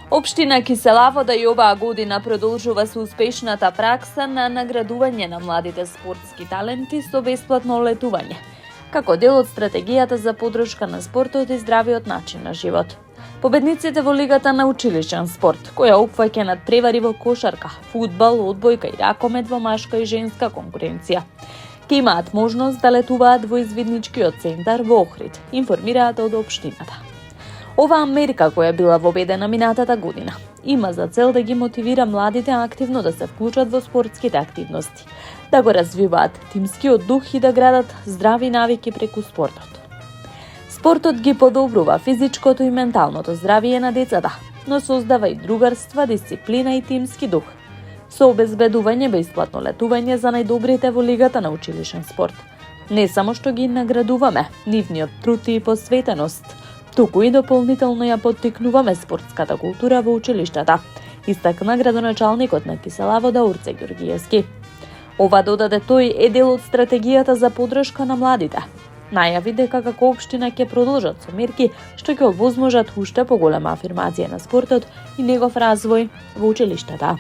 Општина Киселавода и оваа година продолжува со успешната пракса на наградување на младите спортски таленти со бесплатно летување, како дел од стратегијата за поддршка на спортот и здравиот начин на живот. Победниците во Лигата на училишен спорт, која опфаќа надпревари во кошарка, фудбал, одбојка и ракомет во машка и женска конкуренција, ќе имаат можност да летуваат во извидничкиот центар во Охрид, информираат од општината. Оваа мерка, која била воведена минатата година, има за цел да ги мотивира младите активно да се вклучат во спортските активности, да го развиваат тимскиот дух и да градат здрави навики преку спортот. Спортот ги подобрува физичкото и менталното здравие на децата, но создава и другарства, дисциплина и тимски дух, со обезбедување бесплатно летување за најдобрите во Лигата на училишен спорт. Не само што ги наградуваме нивниот труд и посветеност, туку и дополнително ја поттикнуваме спортската култура во училиштата, истакна градоначалникот на Киселавода Урце Ѓоргиевски. Ова додаде тој е дел од стратегијата за поддршка на младите. Најави дека како општина ќе продолжат со мерки што ќе овозможат уште поголема афирмација на спортот и негов развој во училиштата.